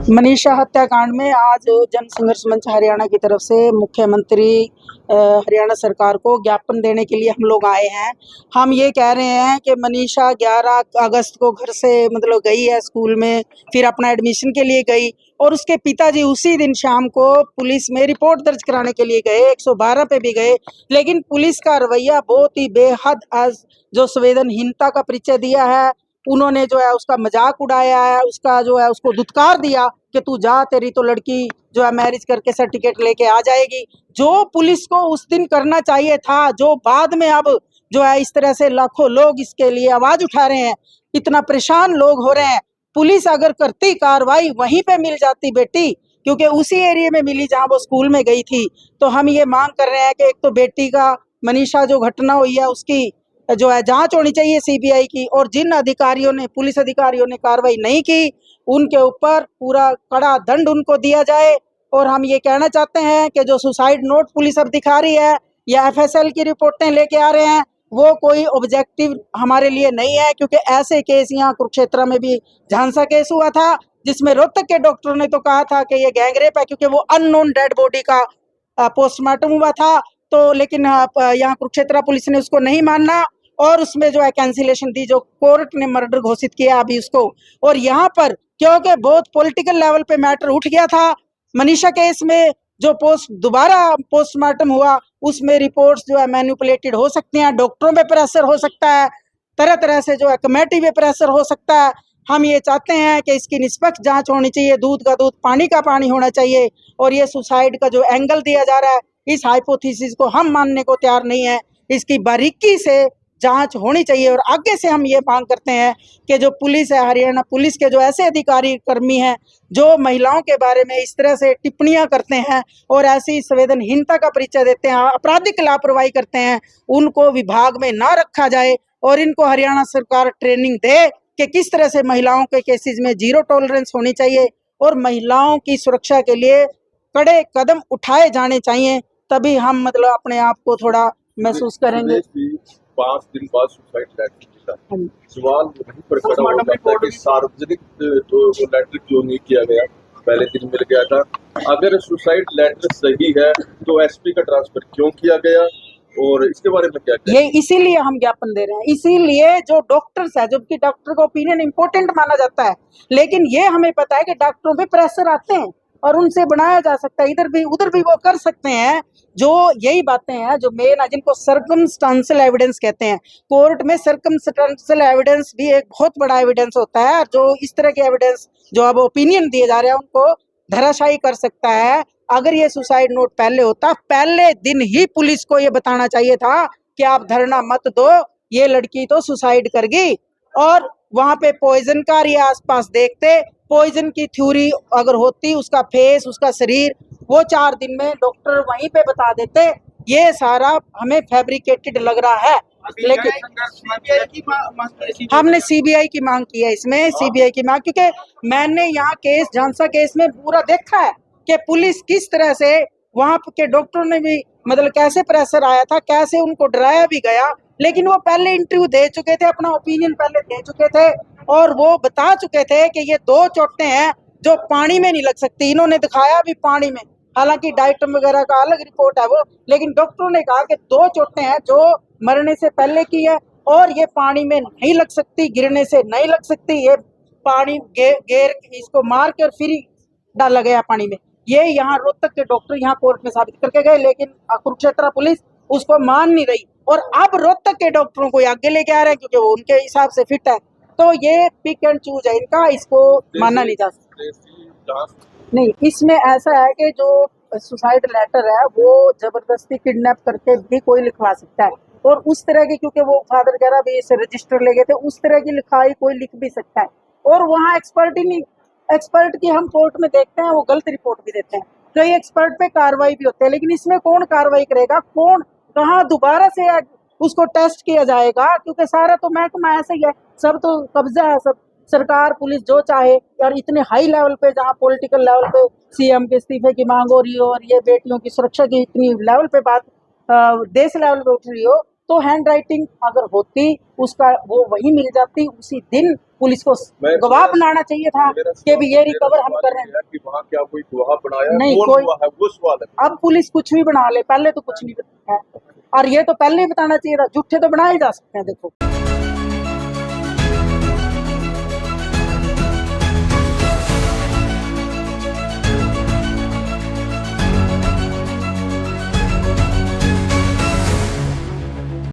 मनीषा हत्याकांड में आज जन संघर्ष मंच हरियाणा की तरफ से मुख्यमंत्री हरियाणा सरकार को ज्ञापन देने के लिए हम लोग आए हैं। हम ये कह रहे हैं कि मनीषा 11 अगस्त को घर से मतलब गई है स्कूल में, फिर अपना एडमिशन के लिए गई और उसके पिताजी उसी दिन शाम को पुलिस में रिपोर्ट दर्ज कराने के लिए गए, 112 पे भी गए, लेकिन पुलिस का रवैया बहुत ही बेहद आज जो संवेदनहीनता का परिचय दिया है। उन्होंने जो है उसका मजाक उड़ाया है, उसका जो है उसको धुतकार दिया कि तू जा, तेरी तो लड़की जो है मैरिज करके सर्टिफिकेट लेके आ जाएगी। जो पुलिस को उस दिन करना चाहिए था, जो बाद में अब जो है इस तरह से लाखों लोग इसके लिए आवाज उठा रहे हैं, इतना परेशान लोग हो रहे हैं। पुलिस अगर करती कार्रवाई वहीं पे मिल जाती बेटी, क्योंकि उसी एरिया में मिली जहां वो स्कूल में गई थी। तो हम ये मांग कर रहे हैं कि एक तो बेटी का मनीषा जो घटना हुई है उसकी जो है जांच होनी चाहिए सीबीआई की, और जिन अधिकारियों ने पुलिस अधिकारियों ने कार्रवाई नहीं की उनके ऊपर पूरा कड़ा दंड उनको दिया जाए। और हम ये कहना चाहते हैं कि जो सुसाइड नोट पुलिस अब दिखा रही है या एफएसएल की रिपोर्टें लेके आ रहे हैं वो कोई ऑब्जेक्टिव हमारे लिए नहीं है, क्योंकि ऐसे केस यहाँ कुरुक्षेत्र में भी झांसा केस हुआ था जिसमें रोहतक के डॉक्टर ने तो कहा था कि ये गैंगरेप है, क्योंकि वो अननोन डेड बॉडी का पोस्टमार्टम हुआ था। तो लेकिन यहाँ कुरुक्षेत्र पुलिस ने उसको नहीं माना और उसमें जो है कैंसिलेशन दी, जो कोर्ट ने मर्डर घोषित किया अभी उसको। और यहाँ पर क्योंकि बहुत पॉलिटिकल लेवल पे मैटर उठ गया था, मनीषा केस में जो दोबारा पोस्टमार्टम हुआ उसमें रिपोर्ट्स जो है मैनिपुलेटेड हो सकती हैं, डॉक्टरों पे प्रेशर हो सकता है, तरह तरह से जो है कमेटी पे प्रेशर हो सकता है। हम ये चाहते हैं कि इसकी निष्पक्ष जांच होनी चाहिए, दूध का दूध पानी का पानी होना चाहिए। और ये सुसाइड का जो एंगल दिया जा रहा है इस हाइपोथेसिस को हम मानने को तैयार नहीं है, इसकी बारीकी से जांच होनी चाहिए। और आगे से हम ये मांग करते हैं कि जो पुलिस है, हरियाणा पुलिस के जो ऐसे अधिकारी कर्मी हैं जो महिलाओं के बारे में इस तरह से टिप्पणियां करते हैं और ऐसी संवेदनहीनता का परिचय देते हैं, आपराधिक लापरवाही करते हैं, उनको विभाग में ना रखा जाए और इनको हरियाणा सरकार ट्रेनिंग दे कि किस तरह से महिलाओं के केसेस में जीरो टॉलरेंस होनी चाहिए और महिलाओं की सुरक्षा के लिए कड़े कदम उठाए जाने चाहिए। तभी हम मतलब अपने आप को थोड़ा महसूस करेंगे। 5 दिन बाद सुसाइड लेटर मिला, सवाल वहीं पर खड़ा हो जाता है कि सार्वजनिक तो लेटर क्यों नहीं किया गया, पहले दिन मिल गया था। अगर सुसाइड लेटर सही है तो एसपी का ट्रांसफर क्यों किया गया, और इसके बारे में क्या ये इसीलिए हम ज्ञापन दे रहे हैं, इसीलिए जो डॉक्टर्स है, जबकि डॉक्टर का ओपिनियन इंपॉर्टेंट माना जाता है, लेकिन ये हमें पता है कि डॉक्टरों पे प्रेशर आते हैं और उनसे बनाया जा सकता है, इधर भी उधर भी वो कर सकते हैं। जो यही बातें हैं जो मेन है, जिनको सर्कमस्टांशियल एविडेंस कहते हैं। कोर्ट में सर्कमस्टांशियल एविडेंस भी एक बहुत बड़ा एविडेंस होता है, जो इस तरह के एविडेंस जो अब ओपिनियन दिए जा रहे हैं उनको धराशायी कर सकता है। अगर ये सुसाइड नोट पहले होता, पहले दिन ही पुलिस को ये बताना चाहिए था कि आप धरना मत दो, ये लड़की तो सुसाइड कर गई। और वहां पे पॉइजन का ये आसपास देखते, पॉइजन की थ्योरी अगर होती, उसका फेस, उसका शरीर, वो 4 दिन में डॉक्टर वहीं पे बता देते। ये सारा हमें फैब्रिकेटेड लग रहा है, लेकिन हमने सीबीआई की मांग की है इसमें, सीबीआई की मांग, क्योंकि मैंने यहाँ केस झांसा केस में पूरा देखा है कि पुलिस किस तरह से वहां के डॉक्टरों ने भी मतलब कैसे प्रेशर आया था, कैसे उनको डराया भी गया, लेकिन वो पहले इंटरव्यू दे चुके थे, अपना ओपिनियन पहले दे चुके थे और वो बता चुके थे कि ये 2 चोटें हैं जो पानी में नहीं लग सकती। इन्होंने दिखाया भी पानी में, हालांकि डाइटम वगैरह का अलग रिपोर्ट है वो, लेकिन डॉक्टरों ने कहा कि 2 चोटें हैं जो मरने से पहले की है और ये पानी में नहीं लग सकती, गिरने से नहीं लग सकती, ये पानी गेर इसको मार कर फिर डाला गया पानी में। ये यहाँ रोहतक के डॉक्टर यहाँ कोर्ट में साबित करके गए, लेकिन कुरुक्षेत्र पुलिस उसको मान नहीं रही और अब रोहतक के डॉक्टरों को आगे लेके आ रहे हैं क्योंकि वो उनके हिसाब से फिट है। तो ये पिक एंड चूज है इनका, इसको मानना नहीं जा सकता। नहीं, इसमें ऐसा है कि जो सुसाइड लेटर है वो जबरदस्ती किडनैप करके भी कोई लिखवा सकता है, और उस तरह की, क्योंकि वो फादर वगैरह भी इसे रजिस्टर ले गए थे, उस तरह की लिखाई कोई लिख भी सकता है। और वहाँ एक्सपर्ट ही नहीं, एक्सपर्ट की हम कोर्ट में देखते हैं वो गलत रिपोर्ट भी देते हैं, कई एक्सपर्ट पे कार्रवाई भी होती है, लेकिन इसमें कौन कार्रवाई करेगा, कौन कहाँ दोबारा से उसको टेस्ट किया जाएगा, क्योंकि सारा तो महकमा ऐसे ही है, सब तो कब्जा है, सब सरकार पुलिस जो चाहे। और इतने हाई लेवल पे, जहाँ पॉलिटिकल लेवल पे सीएम के इस्तीफे की मांग हो रही हो और ये बेटियों की सुरक्षा की इतनी लेवल पे बात देश लेवल पे उठ रही हो, तो हैंड राइटिंग अगर होती उसका वो वही मिल जाती उसी दिन, पुलिस को गवाह बनाना चाहिए था कि भी ये रिकवर हम कर रहे हैं कि वहाँ क्या कोई गवाह बनाया नहीं, कौन कोई हुआ है वो सवाल है। अब पुलिस कुछ भी बना ले, पहले तो कुछ नहीं बताया और ये तो पहले ही बताना चाहिए था, झूठे तो बनाए जा सकते हैं देखो।